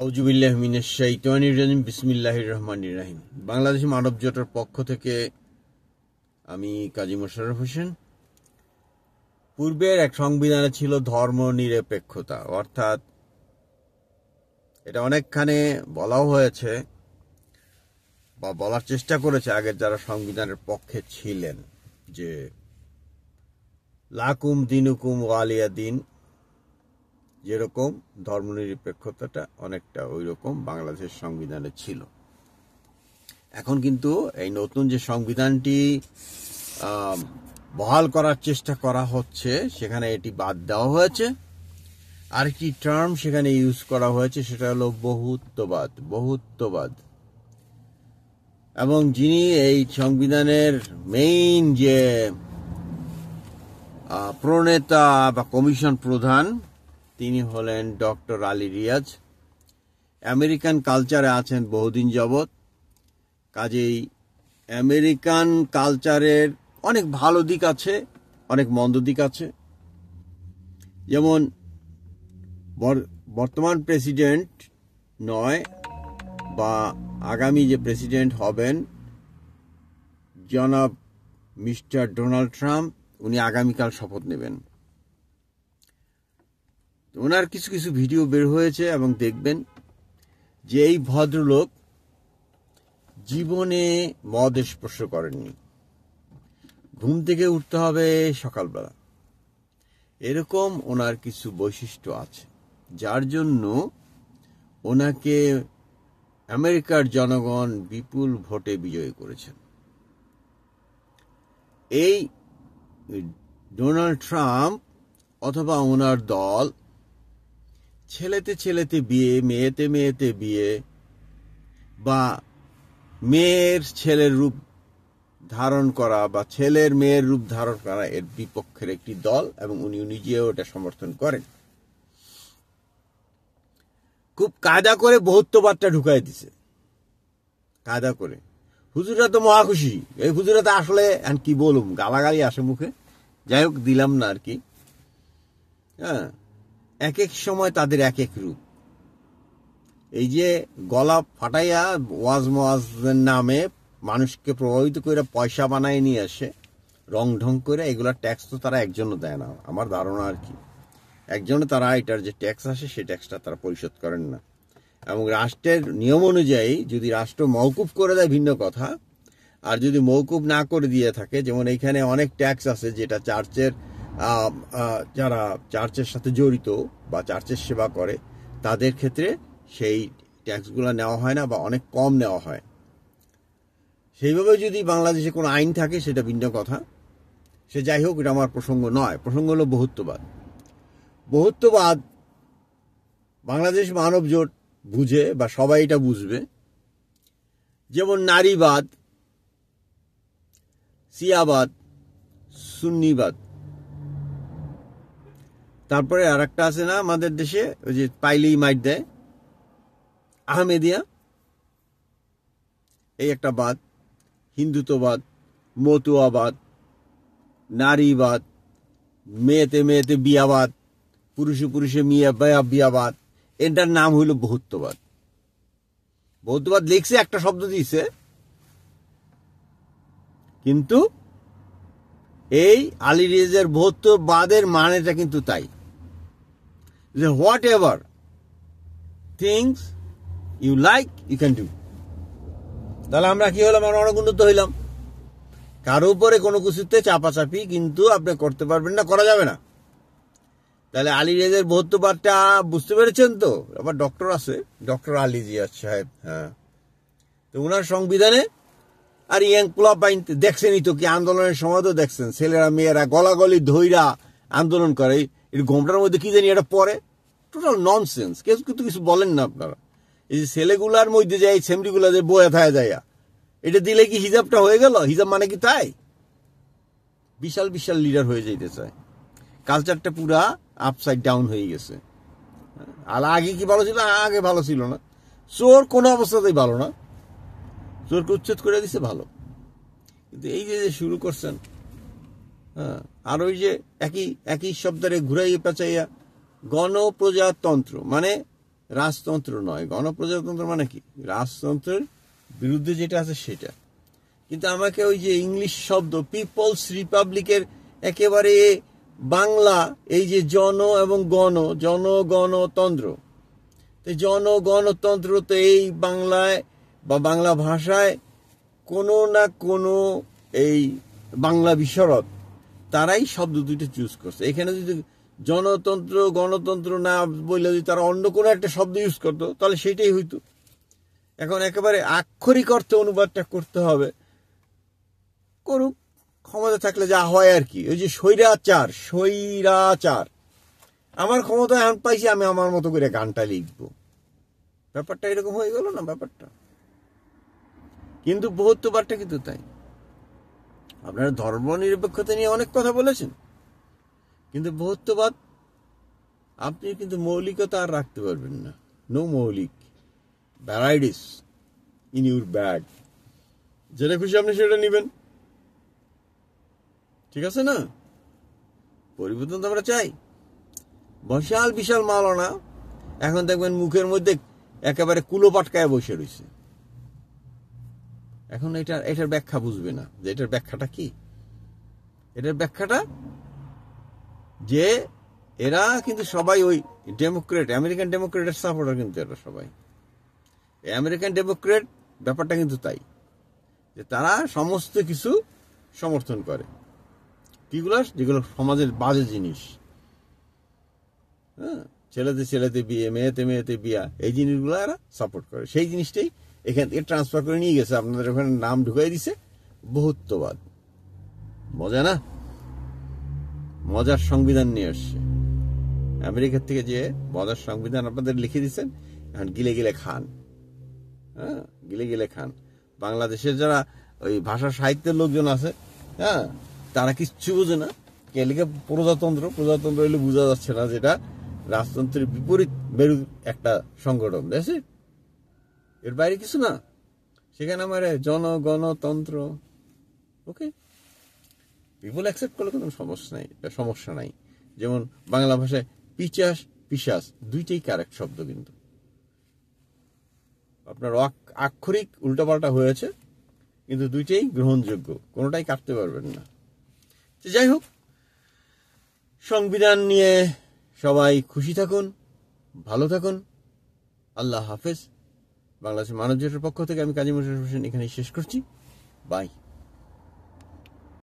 আউযুবিল্লাহি মিনাশ শাইতানির রাজিম বিসমিল্লাহির রহমানির রহিম। বাংলাদেশ মানব জোটের পক্ষ থেকে আমি কাজী মোশাররফ হোসেন। পূর্বের এক সংবিধানে ছিল ধর্ম নিরপেক্ষতা, অর্থাৎ এটা অনেকখানে বলাও হয়েছে বা বলার চেষ্টা করেছে আগের যারা সংবিধানের পক্ষে ছিলেন, যে লাকুম দিনুকুম ওয়ালিয়া দিন, যেরকম ধর্মনিরপেক্ষতাটা অনেকটা ওই রকম বাংলাদেশের সংবিধানে ছিল। এখন কিন্তু এই নতুন যে সংবিধানটি বহাল করার চেষ্টা করা হচ্ছে, সেখানে এটি বাদ দেওয়া হয়েছে। আরেকটি টার্ম সেখানে ইউজ করা হয়েছে, সেটা হলো বহুত্ববাদ। এবং যিনি এই সংবিধানের মেইন যে প্রণেতা বা কমিশন প্রধান, তিনি হলেন ডক্টর আলী রিয়াজ। আমেরিকান কালচারে আছেন বহুদিন যাবৎ, কাজেই আমেরিকান কালচারের অনেক ভালো দিক আছে, অনেক মন্দ দিক আছে। যেমন বর্তমান প্রেসিডেন্ট নয় বা আগামী যে প্রেসিডেন্ট হবেন জনাব মিস্টার ডোনাল্ড ট্রাম্প, উনি আগামীকাল শপথ নেবেন। ওনার কিছু কিছু ভিডিও বের হয়েছে এবং দেখবেন যে এই ভদ্রলোক জীবনে মদ স্পর্শ করেননি। ঘুম থেকে উঠতে হবে সকালবেলা, এরকম ওনার কিছু বৈশিষ্ট্য আছে, যার জন্য ওনাকে আমেরিকার জনগণ বিপুল ভোটে বিজয়ী করেছেন। এই ডোনাল্ড ট্রাম্প অথবা ওনার দল ছেলেতে বিয়ে, মেয়েতে বিয়ে, বা মেয়ের ছেলের রূপ ধারণ করা বা ছেলের মেয়ের রূপ ধারণ করা, এর বিপক্ষের একটি দল, এবং উনি নিজেও এটা সমর্থন করেন। খুব কায়দা করে বহুত্ববাদটা ঢুকাই দিছে, কায়দা করে। হুজুরা তো মহা খুশি। এই হুজুরা তো আসলে কি বলুম, গালাগালি আসে মুখে, যাই হোক দিলাম না আর কি। হ্যাঁ, এক এক সময় তাদের এক এক রূপ। এই যে গলা ফাটাইয়া ওয়াজের নামে মানুষকে প্রভাবিত করে পয়সা বানায় নিয়ে আসে রং ঢং করে, এগুলা ট্যাক্স তো তারা একজনও দেয় না আমার ধারণা আর কি। একজনে তারা এটার যে ট্যাক্স আসে সেই ট্যাক্সটা তারা পরিশোধ করেন না। এবং রাষ্ট্রের নিয়ম অনুযায়ী যদি রাষ্ট্র মওকুফ করে দেয় ভিন্ন কথা, আর যদি মওকুফ না করে দিয়ে থাকে, যেমন এইখানে অনেক ট্যাক্স আছে যেটা চার্চের যারা চার্চের সাথে জড়িত বা চার্চের সেবা করে তাদের ক্ষেত্রে সেই ট্যাক্সগুলো নেওয়া হয় না বা অনেক কম নেওয়া হয়। সেইভাবে যদি বাংলাদেশে কোনো আইন থাকে সেটা ভিন্ন কথা, সে যাই হোক, এটা আমার প্রসঙ্গ নয়। প্রসঙ্গ হলো বহুত্ববাদ বাংলাদেশ মানব জোট বুঝে, বা সবাই এটা বুঝবে। যেমন নারীবাদ, শিয়াবাদ, সুন্নিবাদ, তারপরে আর একটা আছে না আমাদের দেশে, ওই যে পাইলেই মাইট দেয়, আহমেদিয়া, এই একটা বাদ। হিন্দুত্ববাদ, মতুয়াবাদ, নারীবাদ, মেয়েতে বিয়াবাদ, পুরুষে বিয়াবাদ, এটার নাম হইল বহুত্ববাদ। বহুত্ববাদ লিখছে, একটা শব্দ দিয়েছে, কিন্তু এই আলী রিয়াজের বহুত্ববাদের মানেটা কিন্তু তাই যে whatever things you like you can do. তাহলে আমরা কি হলাম? আমরা অনেক উন্নত হইলাম। কারো উপরে কোনো কিছুতে চাপাচাপি কিন্তু আপনি করতে পারবেন না, করা যাবে না। তাহলে আলী রিয়াজের বহুত্ববাদটা বুঝতে পেরেছেন তো? আবার ডক্টর আছে, ডক্টর আলী রিয়াজ সাহেব, হ্যাঁ, তো ওনার সংবিধানে আর ইয়াং পোলাপাইন দেখছেনই তো, কি আন্দোলনের সময় তো দেখছেন, ছেলেরা মেয়েরা গলাগলি ধইরা আন্দোলন করে, এর ঘোমটার মধ্যে কি জানি এটা পরে, টোটাল ননসেন্স। কেউ কিন্তু কিছু বলেন না আপনারা। এই যে ছেলেগুলার মধ্যে যায় সেমরিগুলা যে বয়ে থাকা যায়, এটা দিলে কি হিজাবটা হয়ে গেল? হিজাব মানে কি তাই? বিশাল বিশাল লিডার হয়ে যাইতে চায়। কালচারটা পুরা আপসাইড ডাউন হয়ে গেছে। আর আগে কি ভালো ছিল? আগে ভালো ছিল না। চোর কোনো অবস্থাতেই ভালো না, চোরকে উচ্ছেদ করে দিছে ভালো। কিন্তু এই যে শুরু করছেন, হ্যাঁ, আর ওই যে একই শব্দরে ঘুরাইয়া পেঁচাইয়া গণপ্রজাতন্ত্র, মানে রাজতন্ত্র নয়। গণপ্রজাতন্ত্র মানে কি? রাজতন্ত্রের বিরুদ্ধে যেটা আছে সেটা। কিন্তু আমাকে ওই যে ইংলিশ শব্দ পিপলস রিপাবলিকের একেবারে বাংলা এই যে জন এবং জনগণতন্ত্র, জনগণতন্ত্র তো এই বাংলায় বা বাংলা ভাষায় কোনো না কোনো এই বাংলা বিশারদ তারাই শব্দ দুইটা চুজ করছে। এখানে যদি জনতন্ত্র গণতন্ত্র না বললে যদি তারা অন্য কোনো একটা শব্দ ইউজ করতো তাহলে সেটাই হইতো। এখন একেবারে আক্ষরিক অর্থে অনুবাদটা করতে হবে, করুক, ক্ষমতা থাকলে যা হয় আর কি। ওই যে স্বৈরাচার আমার ক্ষমতা এখন পাইছি, আমি আমার মতো করে গানটা লিখবো, ব্যাপারটা এরকম হয়ে গেল না ব্যাপারটা। কিন্তু বহুত্ববাদটা কিন্তু তাই। আপনারা ধর্ম নিরপেক্ষতা নিয়ে অনেক কথা বলেছেন, কিন্তু বহুত্ববাদ আপনি কিন্তু মৌলিকতা আর রাখতে পারবেন না। নো মৌলিক, ভ্যারাইটিস ইন ইউর ব্যাগ, যেটা খুশি আপনি সেটা নিবেন, ঠিক আছে না? পরিবর্তন তো আমরা চাই। বিশাল বিশাল মাওলানা এখন দেখবেন মুখের মধ্যে একেবারে কুলো পাটকায় বসে রয়েছে। এখন এটার ব্যাখ্যা বুঝবে না যে এটার ব্যাখ্যাটা কি। এটার ব্যাখ্যাটা যে এরা কিন্তু সবাই ওই ডেমোক্রেট, আমেরিকান ডেমোক্রেটের সাপোর্টার। কিন্তু এরা সবাই আমেরিকান ডেমোক্রেট, ব্যাপারটা কিন্তু তাই যে তারা সমস্ত কিছু সমর্থন করে। কিগুলো? যেগুলো সমাজের বাজে জিনিস, হ্যাঁ, ছেলেতে বিয়ে, মেয়েতে বিয়া, এই জিনিসগুলো এরা সাপোর্ট করে। সেই জিনিসটাই এখান থেকে ট্রান্সফার করে নিয়ে গেছে, আপনাদের ওখানে নাম ঢুকাই দিছে বহুত্ববাদ। মজা না? মজার সংবিধান নিয়ে আসছে আমেরিকার থেকে, যে মজার সংবিধান আপনাদের লিখে দিচ্ছেন, এখন গিলে গিলে খান। হ্যাঁ, গিলে গিলে খান। বাংলাদেশের যারা ওই ভাষা সাহিত্যের লোকজন আছে, হ্যাঁ, তারা কিচ্ছু বোঝে না। কেলিকে প্রজাতন্ত্র হইলে বোঝা যাচ্ছে না, যেটা রাজতন্ত্রের বিপরীত মেরু একটা সংগঠন, দেখছে, এর বাইরে কিছু না। সেখানে আমার জনগণতন্ত্র, ওকে, পিপল অ্যাকসেপ্ট করলে কোনো সমস্যা নাই। যেমন বাংলা ভাষায় পিশাচ দুইটাই কারেক্ট শব্দ, কিন্তু আপনার আক্ষরিক উল্টাপাল্টা হয়েছে, কিন্তু দুইটাই গ্রহণযোগ্য, কোনোটাই কাটতে পারবেন না। যাই হোক, সংবিধান নিয়ে সবাই খুশি থাকুন, ভালো থাকুন। আল্লাহ হাফেজ। বাংলাদেশের মানব জোটের পক্ষ থেকে আমি কাজী মোশাররফ হোসেন এখানেই শেষ করছি। বাই।